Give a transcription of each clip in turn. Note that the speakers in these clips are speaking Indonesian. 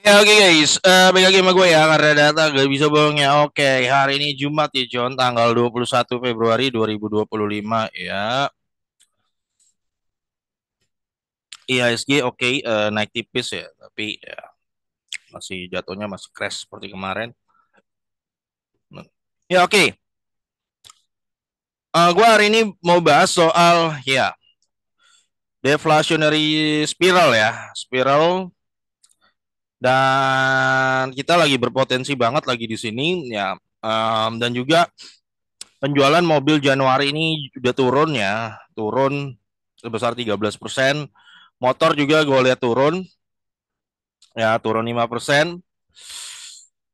Ya oke guys, balik lagi sama gue ya karena data gak bisa bohongnya. Oke, hari ini Jumat ya John, tanggal 21 Februari 2025 ya. IHSG oke, naik tipis ya, tapi ya masih jatuhnya masih crash seperti kemarin. Ya oke, gue hari ini mau bahas soal ya deflationary spiral ya, spiral dan kita lagi berpotensi banget lagi di sini ya. Dan juga penjualan mobil Januari ini udah turun ya, turun sebesar 13%. Motor juga gue lihat turun, ya turun 5%.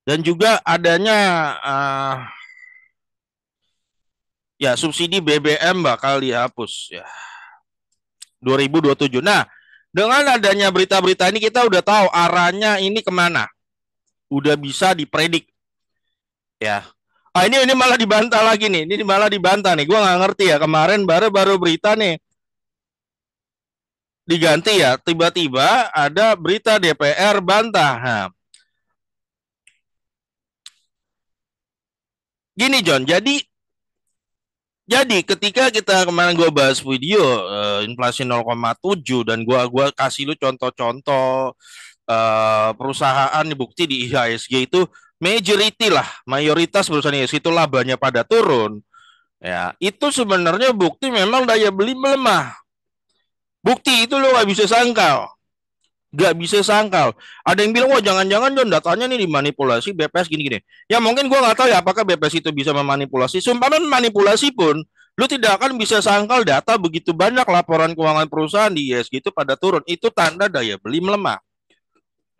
Dan juga adanya uh, ya subsidi BBM bakal dihapus ya 2027. Nah, dengan adanya berita-berita ini kita udah tahu arahnya ini kemana. Udah bisa dipredik ya. Ini malah dibantah lagi nih. Ini malah dibantah nih. Gue nggak ngerti ya. Kemarin baru-baru berita nih diganti ya, tiba-tiba ada berita DPR bantah. Nah, gini John, jadi ketika kita kemarin gue bahas video inflasi 0,7 dan gua kasih lu contoh-contoh perusahaan bukti di IHSG itu majority lah, mayoritas perusahaan IHSG itu labanya pada turun. Ya, itu sebenarnya bukti memang daya beli melemah. Bukti itu lo gak bisa sangkal. Gak bisa sangkal. Ada yang bilang, wah jangan-jangan John datanya nih dimanipulasi BPS gini-gini. Ya mungkin gue nggak tahu ya apakah BPS itu bisa memanipulasi. Sumpah manipulasi pun, lu tidak akan bisa sangkal data begitu banyak laporan keuangan perusahaan di ISG itu pada turun. Itu tanda daya beli melemah.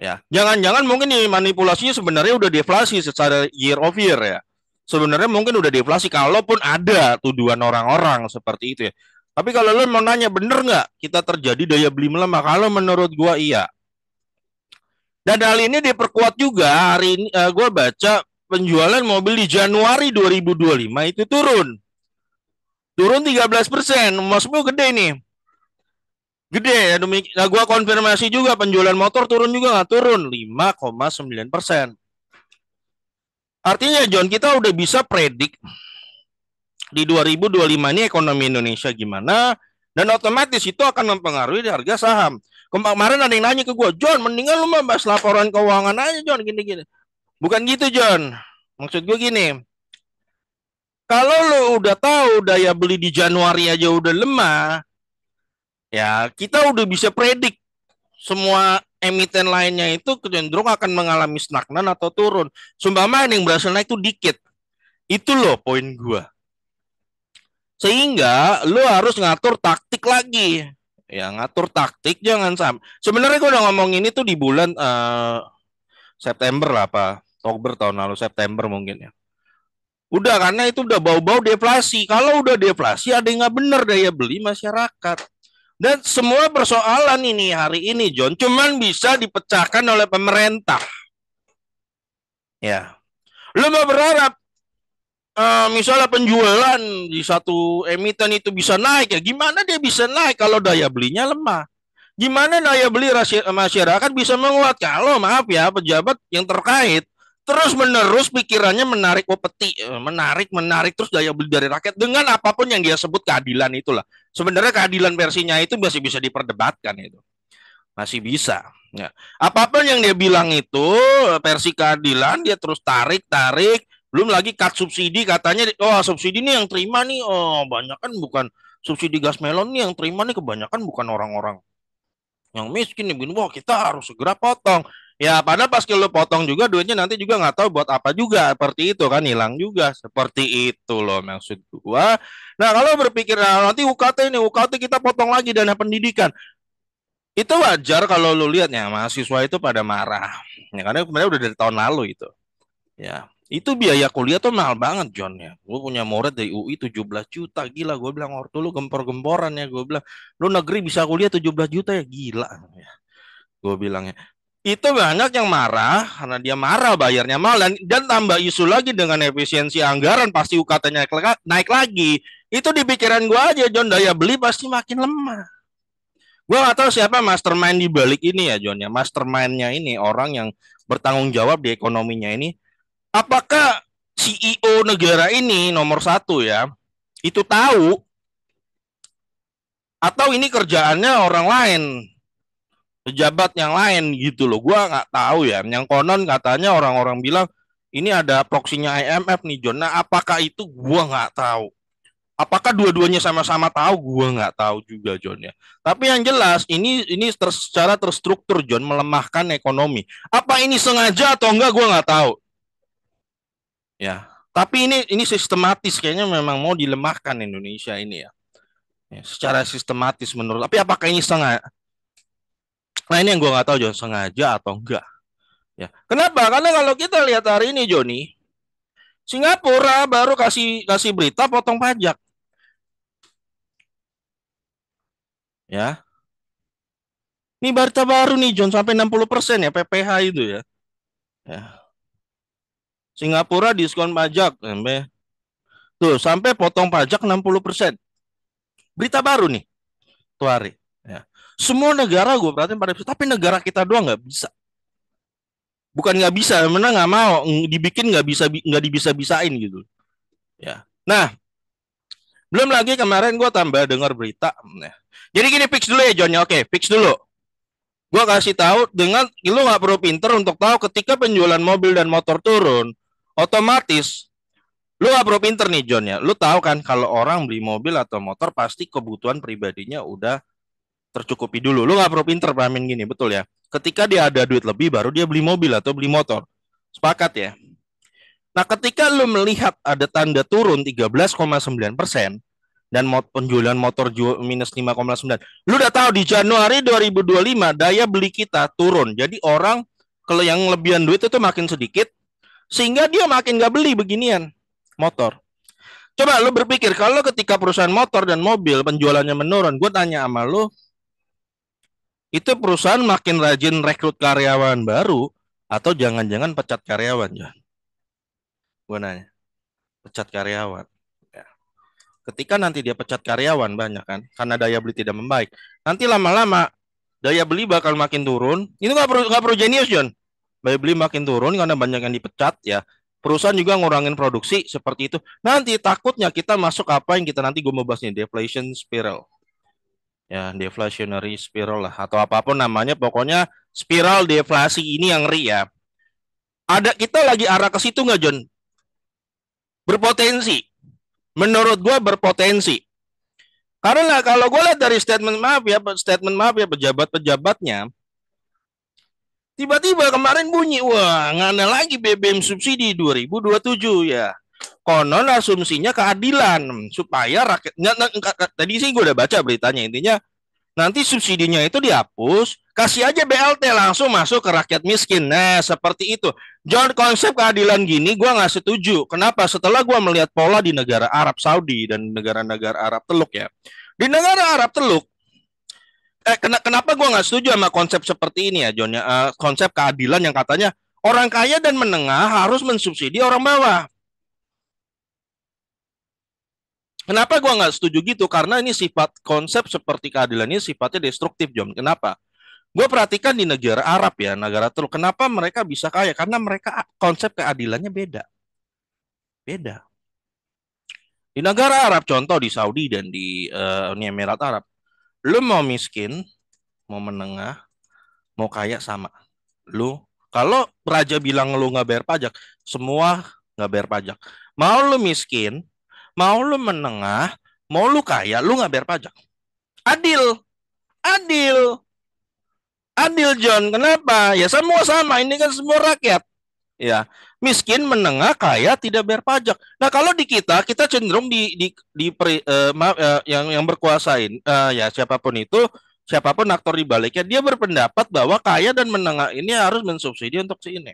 Ya, jangan-jangan mungkin manipulasinya sebenarnya udah deflasi secara year of year ya. Sebenarnya mungkin udah deflasi, kalaupun ada tuduhan orang-orang seperti itu ya. Tapi kalau lo mau nanya bener nggak kita terjadi daya beli melemah? Kalau menurut gua iya. Dan hal ini diperkuat juga hari ini gue baca penjualan mobil di Januari 2025 itu turun. Turun 13%. Maksudnya gede nih. Gede ya. Nah, gue konfirmasi juga penjualan motor turun juga nggak turun 5,9%. Artinya John kita udah bisa predik di 2025 ini ekonomi Indonesia gimana dan otomatis itu akan mempengaruhi harga saham. Kemarin ada yang nanya ke gue, John, mendingan lu bahas laporan keuangan aja, John, gini-gini. Bukan gitu, John. Maksud gue gini, kalau lo udah tahu daya beli di Januari aja udah lemah, ya kita udah bisa predik semua emiten lainnya itu cenderung akan mengalami stagnan atau turun. Sumpama yang berhasil naik itu dikit. Itu loh poin gua. Sehingga lo harus ngatur taktik lagi. Ya ngatur taktik jangan sampai. Sebenarnya gue udah ngomong ini tuh di bulan September lah apa Oktober tahun lalu, September mungkin ya. Udah karena itu udah bau-bau deflasi. Kalau udah deflasi ada yang nggak bener daya beli masyarakat. Dan semua persoalan ini hari ini John cuman bisa dipecahkan oleh pemerintah. Ya, lu mau berharap misalnya penjualan di satu emiten itu bisa naik ya? Gimana dia bisa naik kalau daya belinya lemah? Gimana daya beli masyarakat bisa menguat kalau maaf ya pejabat yang terkait terus menerus pikirannya menarik opeti, menarik terus daya beli dari rakyat dengan apapun yang dia sebut keadilan itulah. Sebenarnya keadilan versinya itu masih bisa diperdebatkan itu. Masih bisa. Ya. Apapun yang dia bilang itu versi keadilan dia terus tarik, belum lagi cut subsidi katanya oh subsidi ini yang terima nih oh banyak kan bukan subsidi gas melon nih yang terima nih kebanyakan bukan orang-orang yang miskin nih wah kita harus segera potong ya padahal pas kalau potong juga duitnya nanti juga nggak tahu buat apa juga seperti itu kan hilang juga seperti itu loh maksud gua. Nah kalau berpikir nah, nanti UKT kita potong lagi dana pendidikan itu wajar kalau lu lihat ya mahasiswa itu pada marah ya karena sebenarnya udah dari tahun lalu itu ya itu biaya kuliah tuh mahal banget John ya gue punya murid dari UI 17 juta gila gue bilang ortu lu gempor-gemporan ya gue bilang lu negeri bisa kuliah 17 juta ya gila ya gue bilangnya itu banyak yang marah karena dia marah bayarnya mahal dan tambah isu lagi dengan efisiensi anggaran pasti UKT-nya naik lagi itu di pikiran gue aja John daya beli pasti makin lemah Gue nggak tahu siapa mastermind di balik ini ya, John ya. Mastermindnya ini orang yang bertanggung jawab di ekonominya ini. Apakah CEO negara ini nomor satu ya, itu tahu atau ini kerjaannya orang lain, pejabat yang lain gitu loh. Gua nggak tahu ya. Yang konon katanya orang-orang bilang ini ada proksinya IMF nih, John. Nah, apakah itu gua nggak tahu. Apakah dua-duanya sama-sama tahu? Gua nggak tahu juga, John ya. Tapi yang jelas ini secara terstruktur, John, melemahkan ekonomi. Apa ini sengaja atau enggak? Gua nggak tahu. Ya. Tapi ini sistematis kayaknya memang mau dilemahkan Indonesia ini ya. Ya, secara sistematis menurut. Tapi apakah ini sengaja? Nah ini yang gue nggak tahu John, sengaja atau enggak. Ya. Kenapa? Karena kalau kita lihat hari ini Joni, Singapura baru kasih kasih berita potong pajak. Ya. Ini berita baru nih John, sampai 60% ya PPh itu ya. Ya. Singapura diskon pajak sampai potong pajak 60%. Berita baru nih tuh hari. Ya. Semua negara gue perhatiin pada bisa, tapi negara kita doang nggak bisa. Bukan nggak bisa, memang nggak mau dibikin nggak dibisa-bisain gitu. Ya. Nah, belum lagi kemarin gue tambah dengar berita. Nah, jadi gini fix dulu ya John. Oke, fix dulu. Gue kasih tahu dengan lu nggak perlu pinter untuk tahu ketika penjualan mobil dan motor turun, otomatis lu nggak perlu pinter nih John ya. Lu tahu kan kalau orang beli mobil atau motor pasti kebutuhan pribadinya udah tercukupi dulu. Lu nggak perlu pinter pahamin gini, betul ya. Ketika dia ada duit lebih baru dia beli mobil atau beli motor. Sepakat ya. Nah, ketika lu melihat ada tanda turun 13,9% dan penjualan motor minus 5,9, lu udah tahu di Januari 2025 daya beli kita turun. Jadi orang kalau yang lebihan duit itu makin sedikit sehingga dia makin gak beli beginian motor. Coba lu berpikir kalau ketika perusahaan motor dan mobil penjualannya menurun, gue tanya sama lu, itu perusahaan makin rajin rekrut karyawan baru atau jangan-jangan pecat karyawan ya? Gue nanya, pecat karyawan. Ya. Ketika nanti dia pecat karyawan banyak kan, karena daya beli tidak membaik. Nanti lama-lama daya beli bakal makin turun. Ini nggak perlu jenius John. Daya beli makin turun karena banyak yang dipecat ya. Perusahaan juga ngurangin produksi seperti itu. Nanti takutnya kita masuk apa yang kita nanti gue mau bahas nih, deflation spiral. Ya, deflationary spiral lah atau apapun namanya, pokoknya spiral deflasi ini yang ngeri ya. Ada kita lagi arah ke situ nggak John? Berpotensi. Menurut gue berpotensi. Karena kalau gue lihat dari statement maaf ya pejabat-pejabatnya, tiba-tiba kemarin bunyi, wah nggak ada lagi BBM subsidi 2027 ya. Konon asumsinya keadilan supaya rakyat, tadi sih gue udah baca beritanya, intinya nanti subsidinya itu dihapus, kasih aja BLT langsung masuk ke rakyat miskin. Nah, seperti itu. John, konsep keadilan gini gue nggak setuju. Kenapa? Setelah gue melihat pola di negara Arab Saudi dan negara-negara Arab Teluk ya. Di negara Arab Teluk, kenapa gue nggak setuju sama konsep seperti ini ya, John? Konsep keadilan yang katanya orang kaya dan menengah harus mensubsidi orang bawah. Kenapa gue nggak setuju gitu? Karena ini sifat konsep seperti keadilan ini sifatnya destruktif, John. Kenapa? Gue perhatikan di negara Arab ya, negara Teluk. Kenapa mereka bisa kaya? Karena mereka konsep keadilannya beda. Beda. Di negara Arab, contoh di Saudi dan di Uni Emirat Arab, lu mau miskin, mau menengah, mau kaya sama. Lu, kalau raja bilang lu nggak bayar pajak, semua nggak bayar pajak. Mau lu miskin, mau lu menengah, mau lu kaya, lu nggak bayar pajak. Adil, adil, adil John. Kenapa? Ya semua sama. Ini kan semua rakyat. Ya, miskin, menengah, kaya tidak bayar pajak. Nah, kalau di kita cenderung yang berkuasain ya siapapun itu, siapapun aktor di baliknya, dia berpendapat bahwa kaya dan menengah ini harus mensubsidi untuk si ini.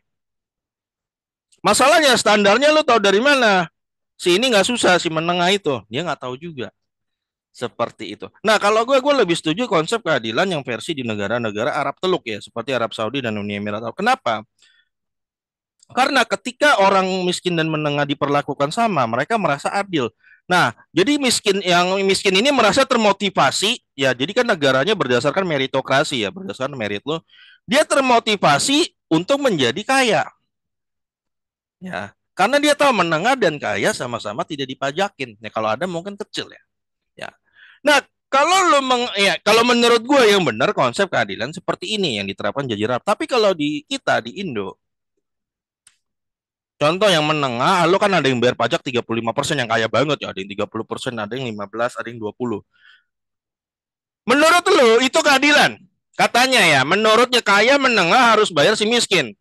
Masalahnya standarnya lu tahu dari mana? Si ini nggak susah, si menengah itu dia nggak tahu juga. Seperti itu. Nah, kalau gue lebih setuju konsep keadilan yang versi di negara-negara Arab Teluk ya, seperti Arab Saudi dan Uni Emirat Arab. Kenapa? Karena ketika orang miskin dan menengah diperlakukan sama, mereka merasa adil. Nah, jadi yang miskin ini merasa termotivasi ya jadi kan negaranya berdasarkan meritokrasi ya, berdasarkan merit lo. Dia termotivasi untuk menjadi kaya. Ya, karena dia tahu menengah dan kaya sama-sama tidak dipajakin. Ya kalau ada mungkin kecil ya. Ya. Nah, kalau menurut gue yang benar konsep keadilan seperti ini yang diterapkan Jaji Rap. Tapi kalau di kita di Indo, contoh yang menengah, lo kan ada yang bayar pajak 35% yang kaya banget ya, ada yang 30%, ada yang 15, ada yang 20. Menurut lo itu keadilan? Katanya ya, menurutnya kaya menengah harus bayar si miskin.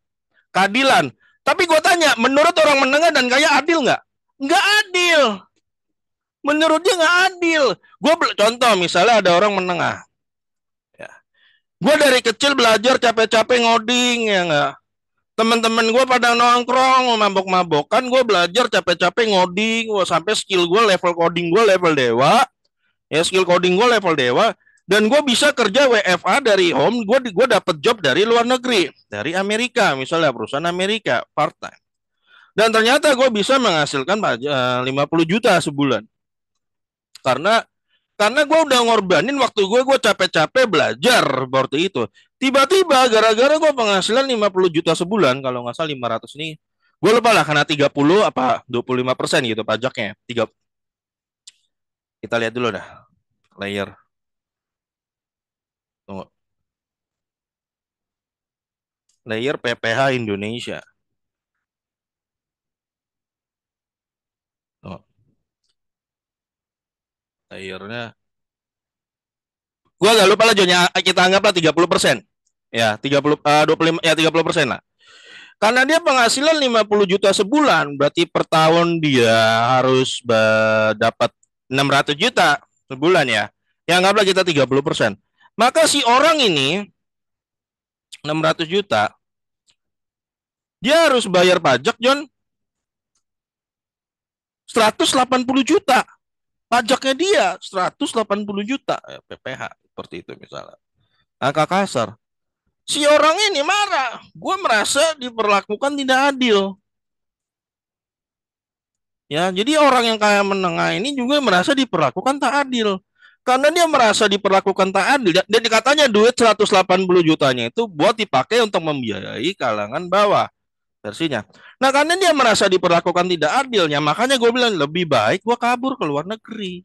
Keadilan. Tapi gue tanya, menurut orang menengah dan kaya adil nggak? Nggak adil. Menurut dia nggak adil. Gue contoh misalnya ada orang menengah. Ya. Gue dari kecil belajar capek-capek ngoding ya nggak. Teman-teman gue pada nongkrong mabok-mabokan, gue belajar capek-capek ngoding, gue sampai skill gue level coding gue level dewa, ya skill coding gue level dewa, dan gue bisa kerja WFA dari home, gue dapet job dari luar negeri, dari Amerika misalnya perusahaan Amerika part time, dan ternyata gue bisa menghasilkan 50 juta sebulan karena gue udah ngorbanin waktu gue capek-capek belajar seperti itu. Tiba-tiba gara-gara gue penghasilan 50 juta sebulan, kalau nggak salah 500 nih, gue lupa lah karena 30 apa 25% gitu pajaknya. Kita lihat dulu dah layer. Tunggu. Layer PPH Indonesia. Tunggu. Layernya. Gue gak lupa lah Jonya, kita anggaplah 30%. Ya, 25 ya 30% lah. Karena dia penghasilan 50 juta sebulan, berarti per tahun dia harus dapat 600 juta sebulan ya. Ya anggaplah kita 30%. Maka si orang ini 600 juta, dia harus bayar pajak John 180 juta. Pajaknya dia 180 juta PPH seperti itu misalnya. Angka kasar. Si orang ini marah. Gue merasa diperlakukan tidak adil. Ya, jadi orang yang kaya menengah ini juga merasa diperlakukan tak adil. Karena dia merasa diperlakukan tak adil. Dan katanya duit 180 jutanya itu buat dipakai untuk membiayai kalangan bawah versinya. Nah, karena dia merasa diperlakukan tidak adilnya, makanya gue bilang lebih baik gue kabur ke luar negeri.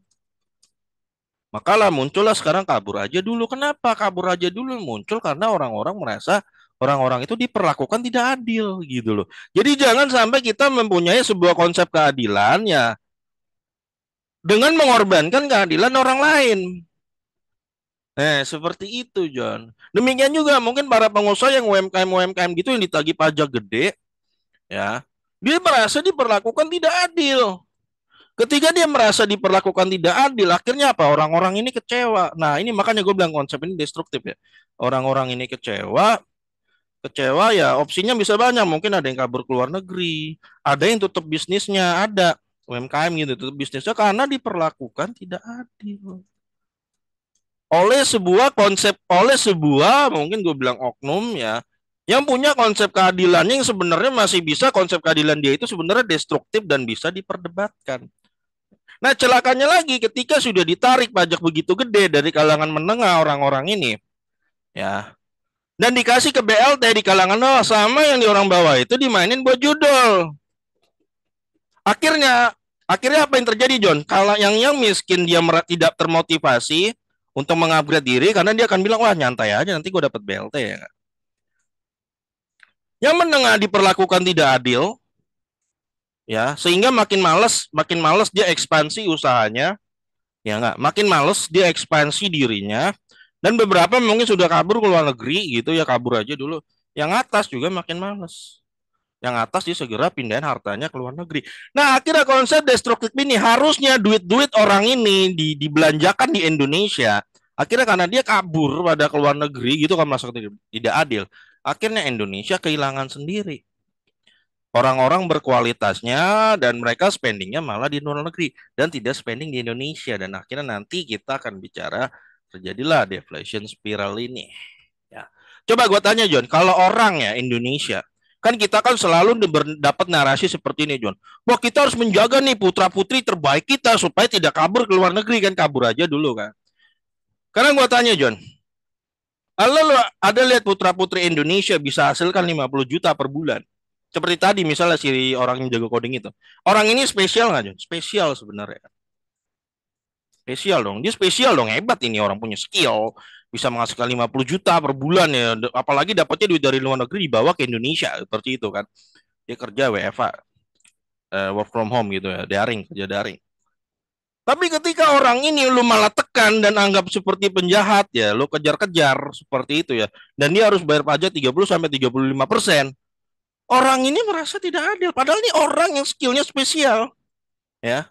Makalah muncullah sekarang kabur aja dulu. Kenapa kabur aja dulu muncul? Karena orang-orang merasa orang-orang itu diperlakukan tidak adil gitu loh. Jadi jangan sampai kita mempunyai sebuah konsep keadilan ya dengan mengorbankan keadilan orang lain. Seperti itu, John. Demikian juga mungkin para pengusaha yang UMKM gitu yang ditagih pajak gede, ya, dia merasa diperlakukan tidak adil. Ketika dia merasa diperlakukan tidak adil, akhirnya apa? Orang-orang ini kecewa. Nah, ini makanya gue bilang konsep ini destruktif ya. Orang-orang ini kecewa, kecewa ya opsinya bisa banyak. Mungkin ada yang kabur ke luar negeri, ada yang tutup bisnisnya, ada UMKM gitu tutup bisnisnya karena diperlakukan tidak adil oleh sebuah mungkin gue bilang oknum ya yang punya konsep keadilannya yang sebenarnya masih bisa konsep keadilan dia itu sebenarnya destruktif dan bisa diperdebatkan. Nah, celakanya lagi ketika sudah ditarik pajak begitu gede dari kalangan menengah orang-orang ini, ya, dan dikasih ke BLT di kalangan bawah sama yang di orang bawah itu dimainin buat judul. Akhirnya, akhirnya apa yang terjadi, John? Kalau yang miskin dia tidak termotivasi untuk mengupgrade diri karena dia akan bilang wah nyantai aja nanti gue dapat BLT ya. Yang menengah diperlakukan tidak adil, ya, sehingga makin malas dia ekspansi usahanya, ya nggak, makin males dia ekspansi dirinya dan beberapa mungkin sudah kabur ke luar negeri gitu ya kabur aja dulu. Yang atas juga makin males. Yang atas dia segera pindahin hartanya ke luar negeri. Nah, akhirnya konsep destruktif ini harusnya duit-duit orang ini dibelanjakan di Indonesia. Akhirnya karena dia kabur pada ke luar negeri gitu kan merasa tidak adil. Akhirnya Indonesia kehilangan sendiri orang-orang berkualitasnya dan mereka spendingnya malah di luar negeri dan tidak spending di Indonesia dan akhirnya nanti kita akan bicara terjadilah deflation spiral ini ya. Coba gue tanya John, kalau orang ya Indonesia kan kita kan selalu dapat narasi seperti ini John, wah kita harus menjaga nih putra putri terbaik kita supaya tidak kabur ke luar negeri kan kabur aja dulu kan. Karena gua tanya John, kalau lo ada lihat putra-putri Indonesia bisa hasilkan 50 juta per bulan. Seperti tadi misalnya si orang yang jago coding itu. Orang ini spesial nggak John? Spesial sebenarnya. Spesial dong. Dia spesial dong. Hebat ini orang punya skill. Bisa menghasilkan 50 juta per bulan ya. Apalagi dapatnya duit dari luar negeri dibawa ke Indonesia. Seperti itu kan. Dia kerja WFA. Work from home gitu ya. Daring. Kerja daring. Tapi ketika orang ini lu malah tekan dan anggap seperti penjahat ya. Lu kejar-kejar seperti itu ya. Dan dia harus bayar pajak 30-35%. Orang ini merasa tidak adil. Padahal ini orang yang skillnya spesial. Ya.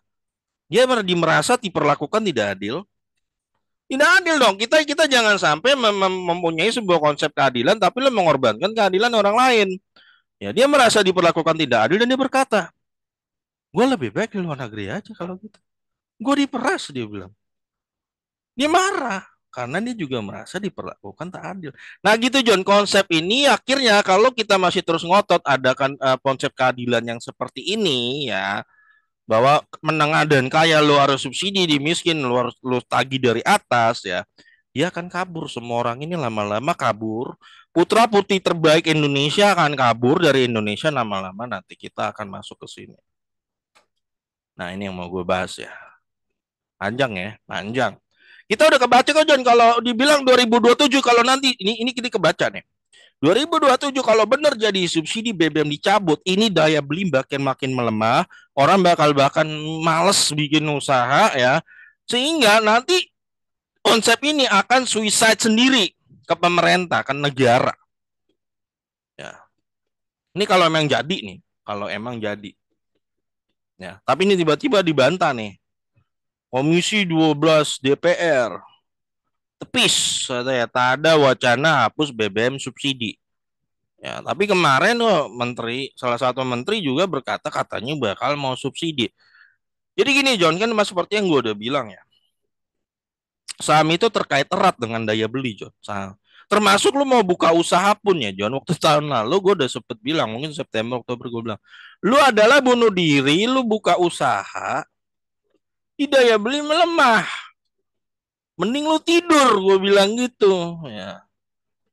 Dia merasa diperlakukan tidak adil. Tidak adil dong. Kita kita jangan sampai mempunyai sebuah konsep keadilan tapi lo mengorbankan keadilan orang lain. Ya, dia merasa diperlakukan tidak adil dan dia berkata, gue lebih baik di luar negeri aja kalau gitu. Gue diperas dia bilang. Dia marah karena dia juga merasa diperlakukan tak adil. Nah gitu John, konsep ini akhirnya kalau kita masih terus ngotot ada kan konsep keadilan yang seperti ini ya, bahwa menengah dan kaya lo harus subsidi, di miskin lo harus lo tagih dari atas ya, dia akan kabur. Semua orang ini lama-lama kabur. Putra putri terbaik Indonesia akan kabur dari Indonesia lama-lama, nanti kita akan masuk ke sini. Nah ini yang mau gue bahas ya. Panjang ya, panjang. Kita udah kebaca kok John, kalau dibilang 2027 kalau nanti ini kita kebaca nih. 2027 kalau benar jadi subsidi BBM dicabut, ini daya beli makin makin melemah, orang bakal bahkan males bikin usaha ya. Sehingga nanti konsep ini akan suicide sendiri ke pemerintah, ke negara. Ya. Ini kalau emang jadi nih, kalau emang jadi. Ya, tapi ini tiba-tiba dibantah nih. Komisi 12 DPR tepis katanya tak ada wacana hapus BBM subsidi. Ya, tapi kemarin salah satu menteri juga berkata katanya bakal mau subsidi. Jadi gini John, kan mas seperti yang gue udah bilang ya. Saham itu terkait erat dengan daya beli John. Saham. Termasuk lu mau buka usaha pun ya John. Waktu tahun lalu gue udah sempet bilang, mungkin September Oktober gue bilang, lu adalah bunuh diri, lu buka usaha, di daya beli melemah. Mending lu tidur, gue bilang gitu ya.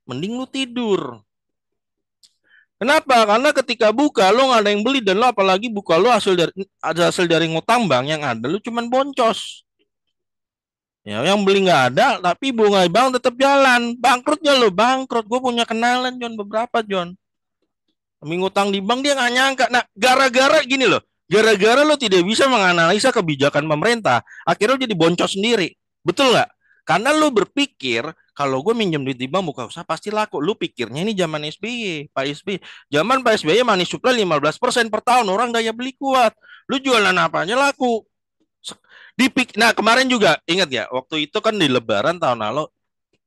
Mending lu tidur. Kenapa? Karena ketika buka lo nggak ada yang beli dan lo apalagi buka lo hasil dari ngutang bank, yang ada lo cuman boncos. Ya, yang beli nggak ada, tapi bunga bank tetap jalan. Bangkrutnya lo bangkrut. Gue punya kenalan John, beberapa John. Demi ngutang di bank dia nggak nyangka. Nah, gara-gara gini loh. Gara-gara lo tidak bisa menganalisa kebijakan pemerintah, akhirnya lo jadi boncos sendiri. Betul nggak? Karena lo berpikir kalau gue minjem duit di bank buka usaha pasti laku. Lu pikirnya ini zaman SBY, Pak SBY. Zaman Pak SBY money supply 15% per tahun, orang daya beli kuat. Lu jualan apa aja laku. Nah kemarin juga ingat ya, waktu itu kan di Lebaran tahun lalu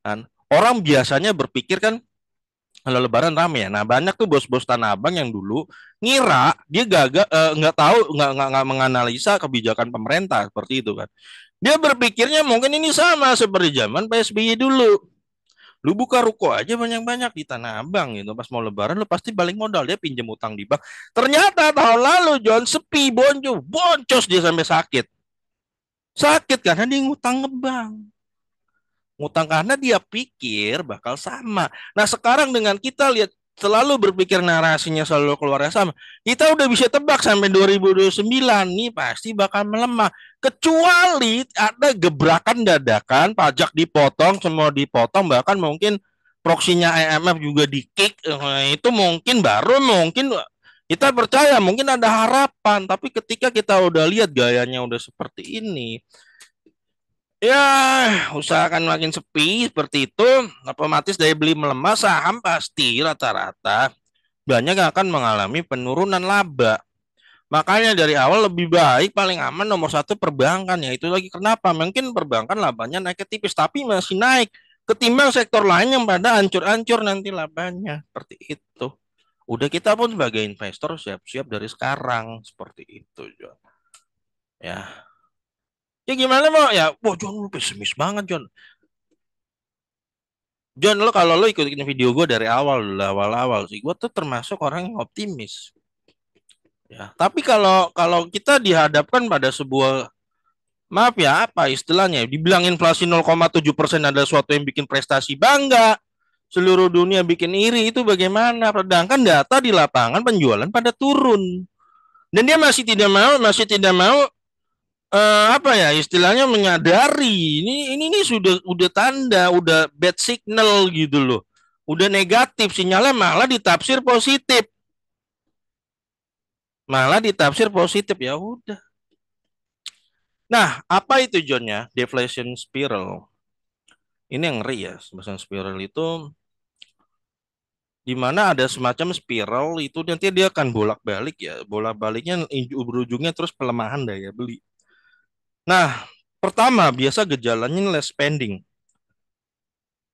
kan, orang biasanya berpikir kan kalau Lebaran rame ya. Nah banyak tuh bos-bos tanah abang yang dulu ngira dia gagal, nggak tahu, nggak menganalisa kebijakan pemerintah seperti itu kan. Dia berpikirnya mungkin ini sama seperti zaman PSBY dulu. Lu buka ruko aja banyak-banyak di Tanah Abang gitu. Pas mau lebaran lu pasti balik modal, dia pinjam utang di bank. Ternyata tahun lalu John sepi, boncos dia sampai sakit. Sakit karena dia ngutang ngebang. Ngutang karena dia pikir bakal sama. Nah, sekarang dengan kita lihat selalu berpikir narasinya selalu keluarnya sama. Kita udah bisa tebak sampai 2029 nih pasti bakal melemah. Kecuali ada gebrakan dadakan, pajak dipotong, semua dipotong, bahkan mungkin proksinya IMF juga di kick. Itu mungkin baru mungkin kita percaya mungkin ada harapan. Tapi ketika kita udah lihat gayanya udah seperti ini, ya, usahakan makin sepi seperti itu, otomatis daya beli melemah, saham pasti rata-rata banyak yang akan mengalami penurunan laba. Makanya dari awal lebih baik paling aman nomor satu perbankan ya. Itu lagi kenapa? Mungkin perbankan labanya naik tipis tapi masih naik ketimbang sektor lain yang pada hancur-hancur nanti labanya. Seperti itu. Udah kita pun sebagai investor siap-siap dari sekarang seperti itu, John. Ya. Ya gimana mau ya? Wah, John lu pesimis banget, John. John, lo kalau lo ikutin video gue dari awal, awal-awal sih, gue tuh termasuk orang yang optimis. Ya, tapi kalau kalau kita dihadapkan pada sebuah Maaf ya, apa istilahnya? Dibilang inflasi 0,7% adalah suatu yang bikin prestasi bangga. Seluruh dunia bikin iri, itu bagaimana? Sedangkan data di lapangan penjualan pada turun. Dan dia masih tidak mau apa ya istilahnya menyadari ini sudah tanda, udah bad signal gitu loh. Udah negatif, sinyalnya malah ditafsir positif ya udah. Nah, apa itu Johnnya? Deflation spiral. Ini yang ngeri ya, deflation spiral itu di mana ada semacam spiral itu nanti dia akan bolak-balik ya. Bolak-baliknya berujungnya terus pelemahan daya beli. Nah, pertama biasa gejalanya less spending.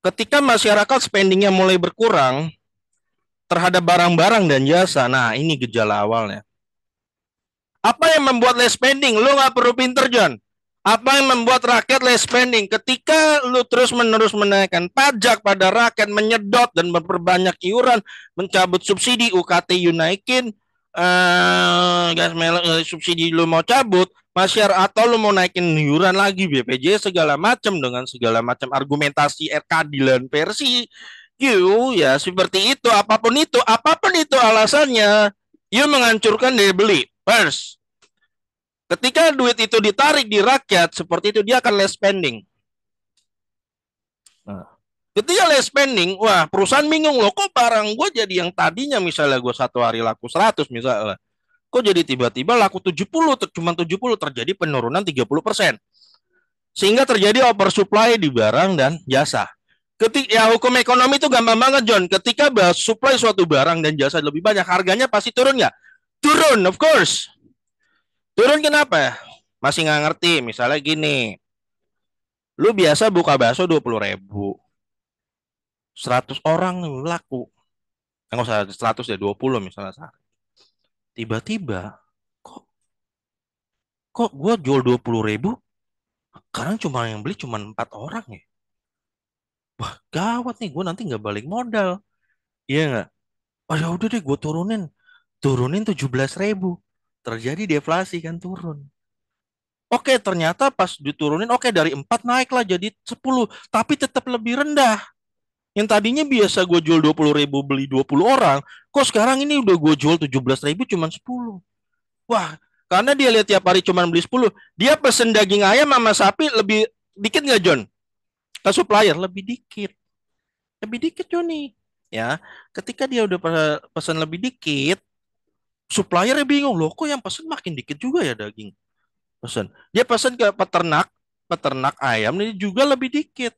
Ketika masyarakat spendingnya mulai berkurang terhadap barang-barang dan jasa, nah ini gejala awalnya. Apa yang membuat less spending? Lu nggak perlu pinter, John. Apa yang membuat rakyat less spending? Ketika lu terus-menerus menaikkan pajak pada rakyat, menyedot dan memperbanyak iuran, mencabut subsidi, UKT you naikin, subsidi lu mau cabut, masyarakat atau lu mau naikin iuran lagi, BPJS segala macam dengan segala macam argumentasi keadilan versi, you ya seperti itu, apapun itu alasannya, you menghancurkan daya beli. First, ketika duit itu ditarik di rakyat seperti itu dia akan less spending. Nah, ketika less spending, wah perusahaan bingung loh kok barang gue jadi yang tadinya misalnya gue satu hari laku 100 misalnya. Kok jadi tiba-tiba laku 70, cuma 70 terjadi penurunan 30%. Sehingga terjadi oversupply di barang dan jasa. Ketika ya hukum ekonomi itu gampang banget John. Ketika supply suatu barang dan jasa lebih banyak, harganya pasti turun nggak? Turun, of course. Turun kenapa? Masih nggak ngerti. Misalnya gini, lu biasa buka bakso 20.000, 100 orang laku. Nggak usah 100 ya, 20 misalnya. Tiba-tiba, kok kok gue jual 20.000, sekarang cuma yang beli cuma 4 orang ya. Wah gawat nih, gue nanti nggak balik modal. Iya nggak? Oh ya udah deh, gue turunin 17.000. Terjadi deflasi kan turun. Oke, ternyata pas diturunin, oke dari 4 naiklah jadi 10, tapi tetap lebih rendah. Yang tadinya biasa gue jual 20.000 beli 20 orang, kok sekarang ini udah gue jual 17.000 cuma 10. Wah, karena dia lihat tiap hari cuma beli 10, dia pesen daging ayam sama sapi lebih dikit nggak John? Ke supplier lebih dikit. Lebih dikit Joni. Ya, ketika dia udah pesan lebih dikit, suppliernya bingung loh, kok yang pesen makin dikit juga ya daging. Pesan. Dia pesan ke peternak, peternak ayam ini juga lebih dikit.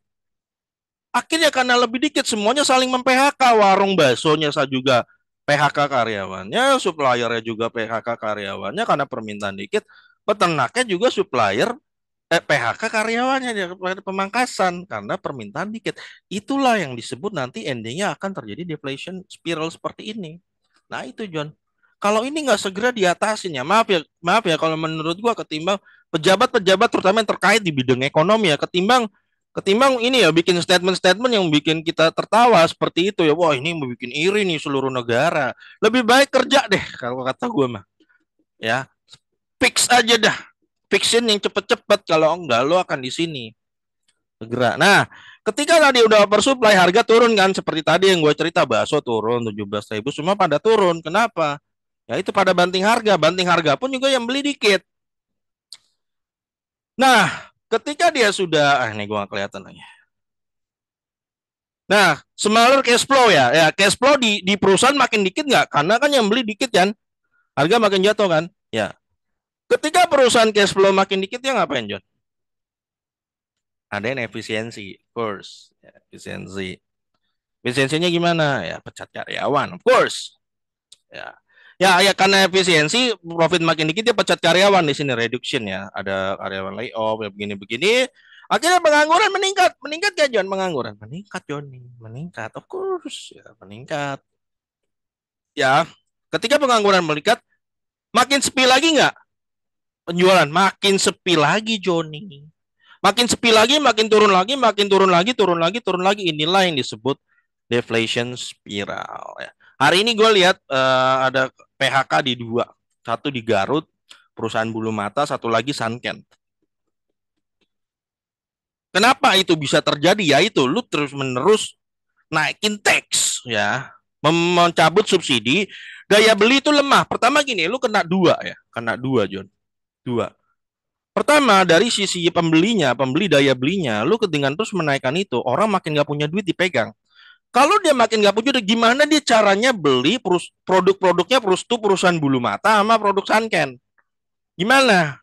Akhirnya karena lebih dikit semuanya saling mem-PHK, warung baksonya saya juga PHK karyawannya, suppliernya juga PHK karyawannya karena permintaan dikit, peternaknya juga supplier PHK karyawannya dia pemangkasan karena permintaan dikit. Itulah yang disebut nanti endingnya akan terjadi deflation spiral seperti ini. Nah itu John. Kalau ini nggak segera diatasin ya, maaf ya kalau menurut gua ketimbang pejabat-pejabat terutama yang terkait di bidang ekonomi ya, ketimbang ketimbang ini ya bikin statement-statement yang bikin kita tertawa seperti itu ya. Wah, ini mau bikin iri nih seluruh negara. Lebih baik kerja deh kalau kata gua mah. Ya, fix aja dah. Fixin yang cepet-cepet kalau enggak lo akan di sini segera. Nah, ketika tadi udah oversupply harga turun kan seperti tadi yang gue cerita bakso turun 17.000 semua pada turun. Kenapa? Ya itu pada banting harga pun juga yang beli dikit. Nah, ketika dia sudah, ini gue gak kelihatan lagi. Nah, smaller cash flow ya, ya cash flow di perusahaan makin dikit nggak? Karena kan yang beli dikit kan, harga makin jatuh kan? Ya, ketika perusahaan cash flow makin dikit ya ngapain John? Ada yang efisiensi, of course, ya, efisiensi. Efisiensinya gimana? Ya pecat karyawan, of course. Ya, ya karena efisiensi, profit makin dikit dia pecat karyawan di sini reduction ya. Ada karyawan layoff ya begini-begini. Akhirnya pengangguran meningkat, meningkat gak John? Pengangguran meningkat Johnny, meningkat, of course ya meningkat. Ya, ketika pengangguran meningkat, makin sepi lagi nggak penjualan? Makin sepi lagi Johnny. Makin sepi lagi, makin turun lagi, makin turun lagi, turun lagi, turun lagi. Inilah yang disebut deflation spiral. Ya. Hari ini gue lihat ada PHK di dua, satu di Garut, perusahaan bulu mata, satu lagi Sunken. Kenapa itu bisa terjadi? Ya itu lu terus menerus naikin tax ya, mencabut subsidi, daya beli itu lemah. Pertama gini, lu kena dua ya, kena dua John, dua. Pertama dari sisi pembelinya, pembeli daya belinya, lu ketinggalan terus menaikkan itu, orang makin gak punya duit dipegang. Kalau dia makin gak punya duit, gimana dia caranya beli produk-produknya perusahaan bulu mata sama produk Sanken? Gimana?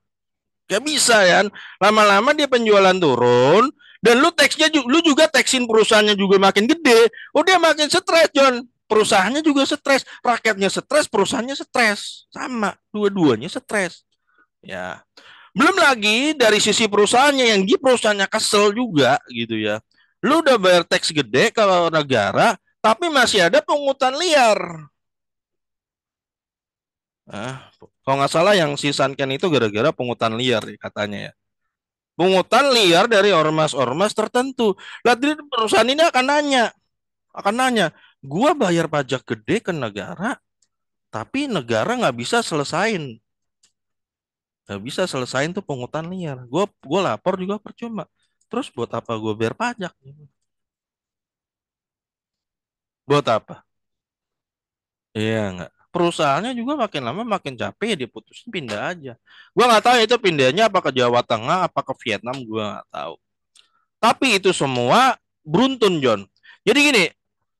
Gak bisa ya. Lama-lama dia penjualan turun, dan lu teksnya lu juga teksin perusahaannya juga makin gede. Oh dia makin stres John. Perusahaannya juga stres, rakyatnya stres, perusahaannya stres. Sama, dua-duanya stres. Ya. Belum lagi dari sisi perusahaannya yang di perusahaannya kesel juga gitu ya. Lu udah bayar teks gede ke negara, tapi masih ada pungutan liar. Nah, kalau nggak salah yang si Sanken itu gara-gara pungutan liar ya, katanya ya. Pungutan liar dari ormas-ormas tertentu. Lah perusahaan ini akan nanya, gua bayar pajak gede ke negara, tapi negara nggak bisa selesain, nggak bisa selesain tuh pungutan liar. Gua lapor juga percuma. Terus buat apa gua bayar pajak? Buat apa? Iya nggak. Perusahaannya juga makin lama makin capek ya diputusin pindah aja. Gua nggak tahu itu pindahnya apa ke Jawa Tengah apa ke Vietnam, gua nggak tahu. Tapi itu semua beruntun John. Jadi gini,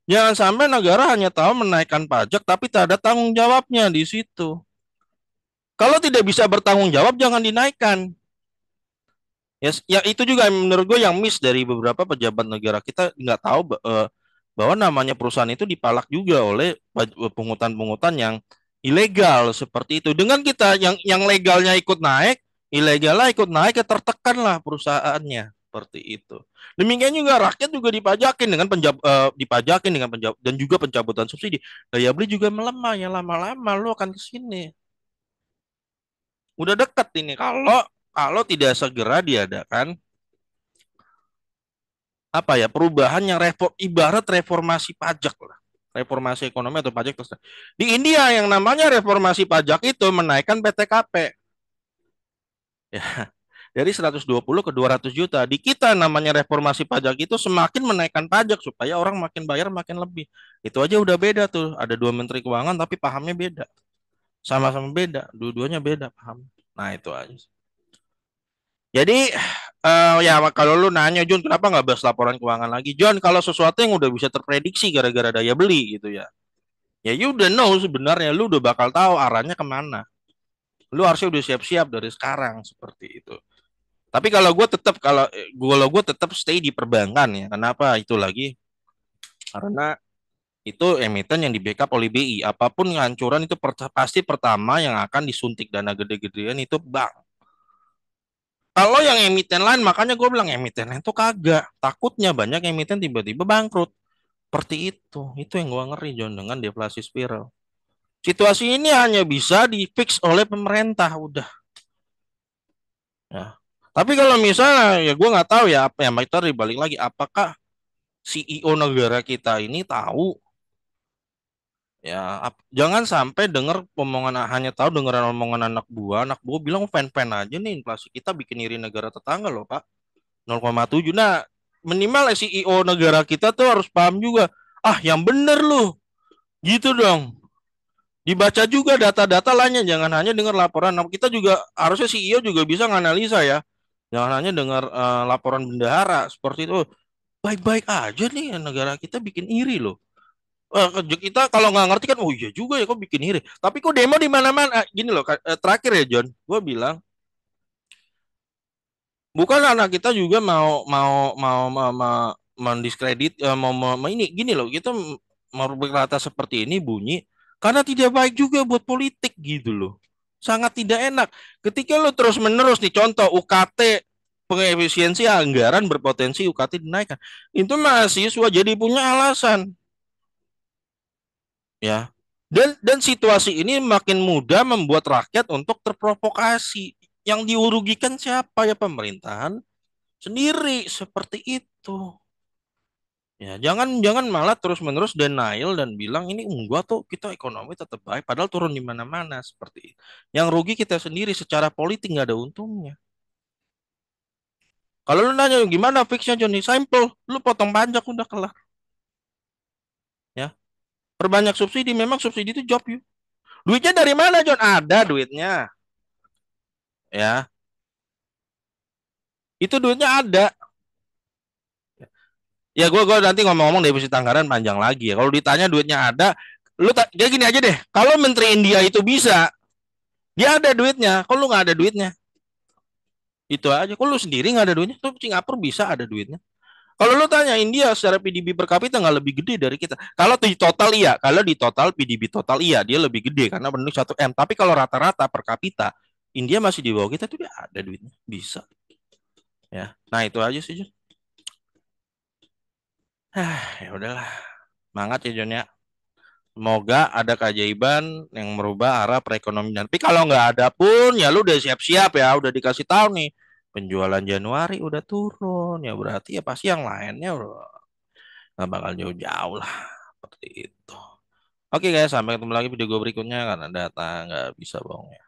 jangan sampai negara hanya tahu menaikkan pajak tapi tak ada tanggung jawabnya di situ. Kalau tidak bisa bertanggung jawab jangan dinaikkan. Ya, ya itu juga menurut gue yang miss dari beberapa pejabat negara kita nggak tahu bahwa namanya perusahaan itu dipalak juga oleh pungutan-pungutan yang ilegal seperti itu. Dengan kita yang legalnya ikut naik, ilegalnya ikut naik, ya tertekan lah perusahaannya seperti itu. Demikian juga rakyat juga dipajakin dengan dipajakin dengan dan juga pencabutan subsidi. Daya beli juga melemah, ya lama-lama lu akan ke sini. Udah dekat ini kalau kalau tidak segera diadakan apa ya perubahan yang ibarat reformasi pajak lah, reformasi ekonomi atau pajak terus di India yang namanya reformasi pajak itu menaikkan PTKP ya dari 120 ke 200 juta. Di kita namanya reformasi pajak itu semakin menaikkan pajak supaya orang makin bayar makin lebih. Itu aja udah beda tuh, ada dua menteri keuangan tapi pahamnya beda, sama-sama beda, dua-duanya beda paham. Nah itu aja. Jadi ya kalau lu nanya John kenapa nggak bahas laporan keuangan lagi John, kalau sesuatu yang udah bisa terprediksi gara-gara daya beli gitu ya, ya you udah know sebenarnya, lu udah bakal tahu arahnya kemana, lu harusnya udah siap-siap dari sekarang seperti itu. Tapi kalau gue tetap stay di perbankan ya, kenapa itu lagi, karena itu emiten yang di backup oleh BI, apapun hancuran itu pasti pertama yang akan disuntik dana gede-gedean itu bank. Kalau yang emiten lain, makanya gue bilang emiten lain tuh kagak. Takutnya banyak emiten tiba-tiba bangkrut. Seperti itu. Itu yang gue ngeri, John, dengan deflasi spiral. Situasi ini hanya bisa difix oleh pemerintah, udah. Ya. Tapi kalau misalnya, ya gue nggak tahu ya, apa yang itu balik lagi. Apakah CEO negara kita ini tahu, ya, jangan sampai dengar omongan, hanya tahu dengeran omongan anak buah bilang fan-fan aja nih inflasi kita bikin iri negara tetangga loh, Pak. 0,7. Nah, minimal CEO negara kita tuh harus paham juga. Ah, yang bener loh. Gitu dong. Dibaca juga data-data lainnya. Jangan hanya dengar laporan. Nah, kita juga harusnya CEO juga bisa nganalisa ya. Jangan hanya dengar laporan bendahara seperti itu. Baik-baik aja nih negara kita bikin iri loh. Kita kalau nggak ngerti kan, oh iya juga ya kok bikin iri. Tapi kok demo di mana-mana. Gini loh, terakhir ya John, gue bilang bukan anak kita juga mau mendiskredit, ini gini loh, kita mau berkata seperti ini bunyi karena tidak baik juga buat politik gitu loh, sangat tidak enak ketika lo terus menerus nih, contoh UKT, pengefisiensi anggaran berpotensi UKT dinaikkan, itu mahasiswa jadi punya alasan ya, dan situasi ini makin mudah membuat rakyat untuk terprovokasi. Yang diurugikan siapa? Ya pemerintahan sendiri seperti itu. Ya, jangan jangan malah terus-menerus denial dan bilang ini enggak tuh kita ekonomi tetap baik padahal turun di mana-mana seperti itu. Yang rugi kita sendiri secara politik nggak ada untungnya. Kalau lu nanya gimana fixnya Johnny, simple, lu potong pajak udah kelar ya. Perbanyak subsidi, memang subsidi itu job you. Duitnya dari mana John? Ada duitnya ya. Itu duitnya ada. Ya gue nanti ngomong-ngomong defisit anggaran panjang lagi ya. Kalau ditanya duitnya ada, kayak gini aja deh. Kalau Menteri India itu bisa, dia ada duitnya. Kalau lu nggak ada duitnya, itu aja. Kalau lu sendiri nggak ada duitnya, tuh Singapura bisa ada duitnya. Kalau lu tanya India secara PDB per kapita nggak lebih gede dari kita. Kalau di total iya, kalau di total PDB total iya dia lebih gede karena penduduk 1 M. Tapi kalau rata-rata per kapita India masih di bawah kita tuh dia ada duitnya, bisa ya. Nah itu aja sih John. Ya udahlah, semangat ya John ya. Semoga ada keajaiban yang merubah arah perekonomian. Tapi kalau nggak ada pun ya lu udah siap-siap ya, udah dikasih tahu nih penjualan Januari udah turun ya berarti ya pasti yang lainnya udah nggak bakal jauh-jauh lah seperti itu. Oke guys, sampai ketemu lagi video gue berikutnya karena data nggak bisa bohong ya.